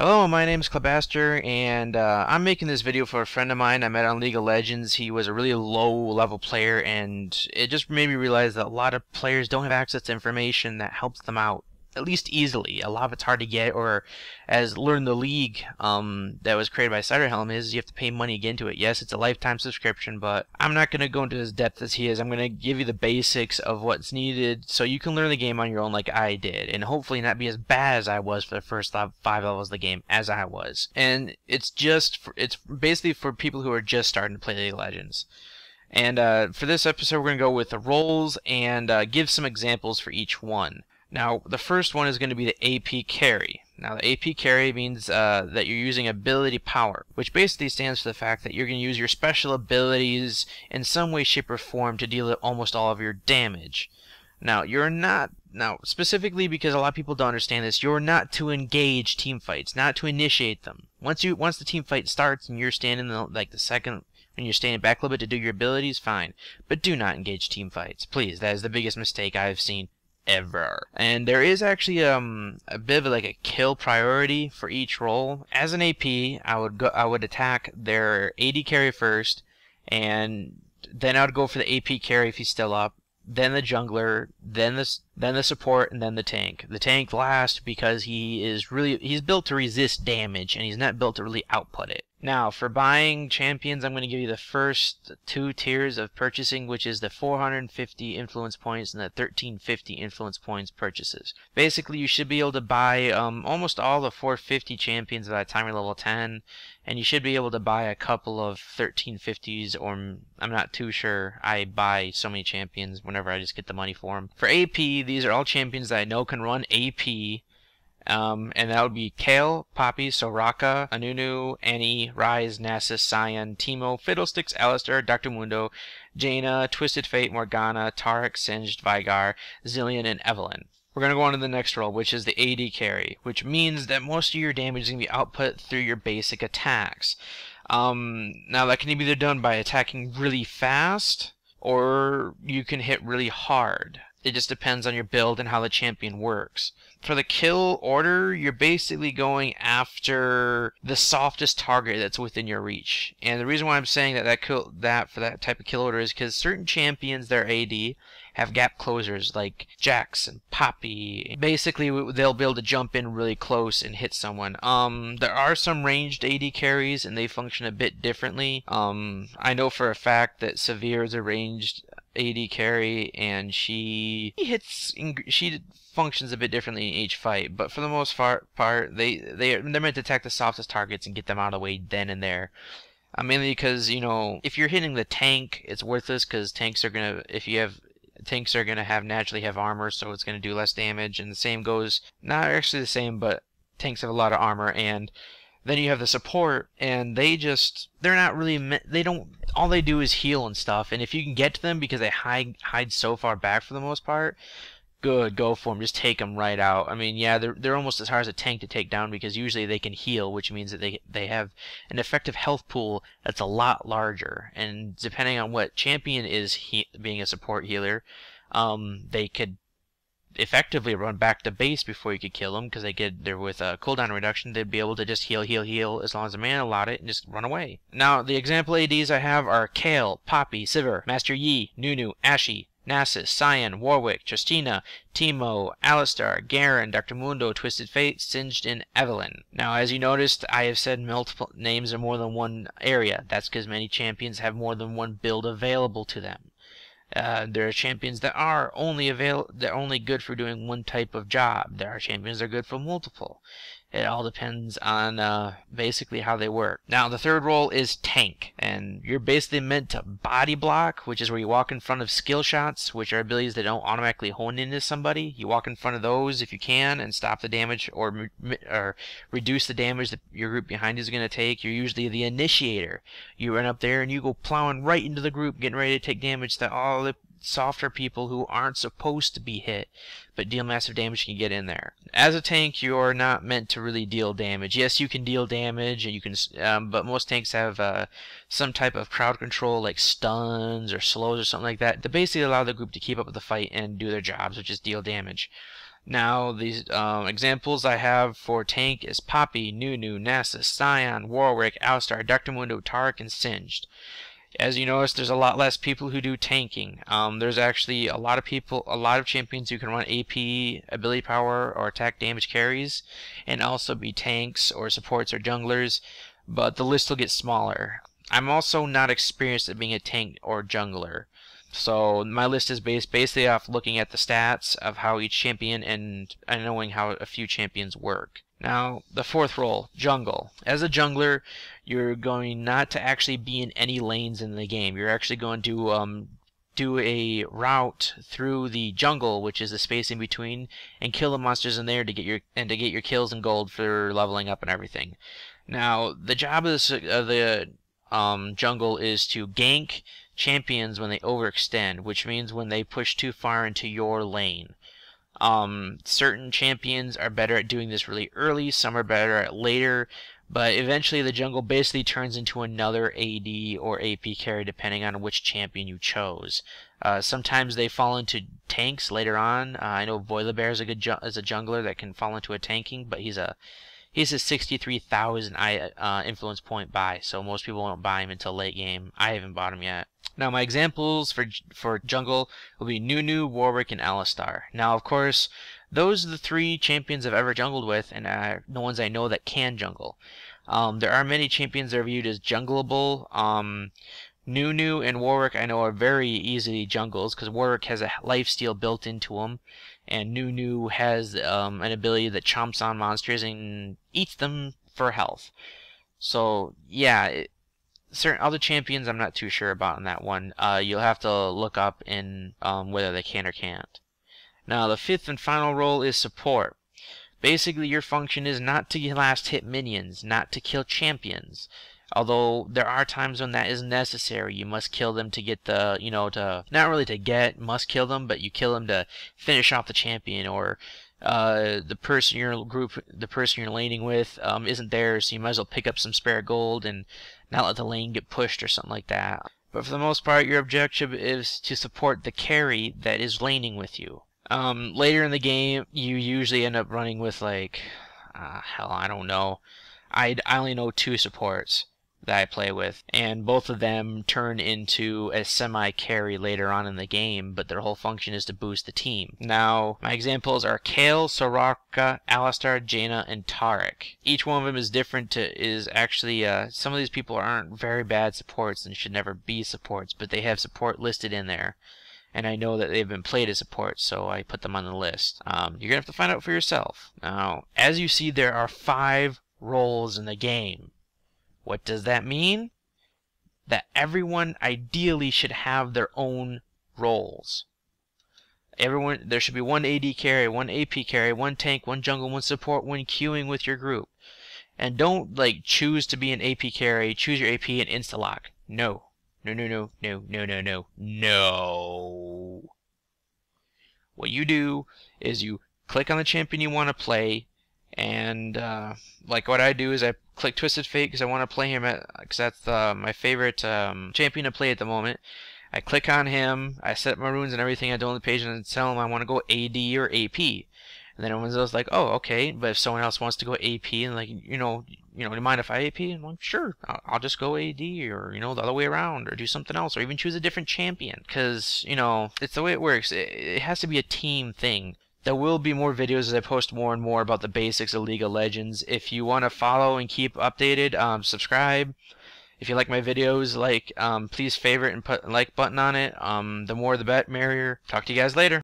Hello, my name is Klebaster, and I'm making this video for a friend of mine I met on League of Legends. He was a really low-level player, and it just made me realize that a lot of players don't have access to information that helps them out, at least easily. A lot of it's hard to get, or as Learn the League that was created by Ciderhelm is, you have to pay money to get into it. Yes, it's a lifetime subscription, but I'm not going to go into as depth as he is. I'm going to give you the basics of what's needed so you can learn the game on your own like I did, and hopefully not be as bad as I was for the first 5 levels of the game as I was. And it's basically for people who are just starting to play League of Legends. And for this episode, we're going to go with the roles and give some examples for each one. Now, the first one is going to be the AP carry. Now, the AP carry means that you're using ability power, which basically stands for the fact that you're going to use your special abilities in some way, shape, or form to deal almost all of your damage. Now, specifically because a lot of people don't understand this, you're not to engage team fights, not to initiate them. Once the team fight starts and you're standing like the second when you're standing back a little bit to do your abilities, fine. But do not engage team fights, please. That is the biggest mistake I've seen ever. And there is actually a bit of like a kill priority for each role. As an AP, I would attack their AD carry first, and then I would go for the AP carry if he's still up, then the jungler, then the support, and then the tank. The tank last because he's built to resist damage, and he's not built to really output it. Now, for buying champions, I'm going to give you the first 2 tiers of purchasing, which is the 450 influence points and the 1350 influence points purchases. Basically, you should be able to buy almost all the 450 champions by the time you're level 10, and you should be able to buy a couple of 1350s, or I'm not too sure. I buy so many champions whenever I just get the money for them. For AP, these are all champions that I know can run AP. And that would be Kale, Poppy, Soraka, Anunu, Annie, Ryze, Nasus, Cyan, Teemo, Fiddlesticks, Alistar, Dr. Mundo, Jaina, Twisted Fate, Morgana, Taric, Singed, Vigar, Zillion, and Evelynn. We're going to go on to the next role, which is the AD carry, which means that most of your damage is going to be output through your basic attacks. Now that can be either done by attacking really fast, or you can hit really hard. It just depends on your build and how the champion works. For the kill order, you're basically going after the softest target that's within your reach. And the reason why I'm saying that for that type of kill order is because certain champions, their AD, have gap closers like Jax and Poppy. Basically, they'll be able to jump in really close and hit someone. There are some ranged AD carries, and they function a bit differently. I know for a fact that Severe is a ranged AD carry, and she functions a bit differently in each fight, but for the most part they're meant to attack the softest targets and get them out of the way then and there. Mainly because, you know, if you're hitting the tank, it's worthless because tanks are gonna naturally have armor, so it's gonna do less damage, and the same goes, not actually the same, but tanks have a lot of armor. And then you have the support, and they're not really all they do is heal and stuff, and if you can get to them because they hide so far back for the most part, good, go for them. Just take them right out. I mean, yeah, they're almost as hard as a tank to take down because usually they can heal, which means that they have an effective health pool that's a lot larger, and depending on what champion is being a support healer, they could effectively run back to base before you could kill them, because they're with a cooldown reduction. They'd be able to just heal as long as the mana allowed it, and just run away. Now, the example ADs I have are Kale, Poppy, Sivir, Master Yi, Nunu, Ashe, Nasus, Cyan, Warwick, Justina, Teemo, Alistar, Garen, Dr. Mundo, Twisted Fate, Singed, and Evelynn. Now, as you noticed, I have said multiple names in more than one area. That's because many champions have more than one build available to them. There are champions that are only good for doing one type of job. There are champions that are good for multiple. It all depends on basically how they work. Now, the third role is tank, and you're basically meant to body block, which is where you walk in front of skill shots, which are abilities that don't automatically hone into somebody. You walk in front of those if you can and stop the damage or reduce the damage that your group behind you is going to take. You're usually the initiator. You run up there and you go plowing right into the group, getting ready to take damage that all the softer people who aren't supposed to be hit but deal massive damage can get in there. As a tank, you're not meant to really deal damage. Yes, you can deal damage, and you can, but most tanks have some type of crowd control, like stuns or slows or something like that, to basically allow the group to keep up with the fight and do their jobs, which is deal damage. Now, these examples I have for tank is Poppy, Nunu, Nasus, Scion, Warwick, Alistar, Dr. Mundo, Tark, and Singed. As you notice, there's a lot less people who do tanking. There's actually a lot of champions who can run AP, ability power, or attack damage carries, and also be tanks or supports or junglers, but the list will get smaller. I'm also not experienced at being a tank or jungler. So my list is based basically off looking at the stats of how each champion and knowing how a few champions work. Now, the fourth role, jungle. As a jungler, you're going not to actually be in any lanes in the game. You're actually going to do a route through the jungle, which is the space in between, and kill the monsters in there to get your kills and gold for leveling up and everything. Now, the job of the jungle is to gank champions when they overextend, which means when they push too far into your lane. Certain champions are better at doing this really early, some are better at later, but eventually the jungle basically turns into another AD or AP carry depending on which champion you chose. Sometimes they fall into tanks later on. I know Volibear is a jungler that can fall into a tanking, but he's a 63,000 influence point buy, so most people won't buy him until late game. I haven't bought him yet. Now, my examples for jungle will be Nunu, Warwick, and Alistar. Now, of course, those are the three champions I've ever jungled with, and the ones I know that can jungle. There are many champions that are viewed as jungleable. Nunu and Warwick I know are very easily jungles because Warwick has a lifesteal built into him, and Nunu has an ability that chomps on monsters and eats them for health. So yeah, certain other champions I'm not too sure about in that one. You'll have to look up in whether they can or can't. Now, the fifth and final role is support. Basically, your function is not to last hit minions, not to kill champions. Although there are times when that is necessary. You must kill them to get the, not really to get, must kill them, but you kill them to finish off the champion, or the person you're laning with isn't there, so you might as well pick up some spare gold and not let the lane get pushed or something like that. But for the most part, your objective is to support the carry that is laning with you. Later in the game, you usually end up running with like, hell, I don't know. I only know 2 supports that I play with, and both of them turn into a semi-carry later on in the game, but their whole function is to boost the team. Now, my examples are Kayle, Soraka, Alistar, Jaina, and Taric. Each one of them is different some of these people aren't very bad supports and should never be supports, but they have support listed in there. And I know that they've been played as support, so I put them on the list. You're going to have to find out for yourself. Now, as you see, there are 5 roles in the game. What does that mean? That everyone ideally should have their own roles. There should be 1 AD carry, 1 AP carry, 1 tank, 1 jungle, 1 support when queuing with your group. And don't choose to be an AP carry, choose your AP and insta-lock. No. No, no, no, no, no, no, no, no. What you do is you click on the champion you want to play, and what I do is I click Twisted Fate because I want to play him because that's my favorite champion to play at the moment. I click on him, I set my runes and everything, I do on the page, and tell him I want to go AD or AP. And then everyone's else like, oh, okay, but if someone else wants to go AP and do you mind if I AP? And I'm like, sure, I'll just go AD, or the other way around, or do something else, or even choose a different champion, because it's the way it works. It has to be a team thing. There will be more videos as I post more and more about the basics of League of Legends. If you want to follow and keep updated, subscribe. If you like my videos, please favorite and put a like button on it. The more the merrier. Talk to you guys later.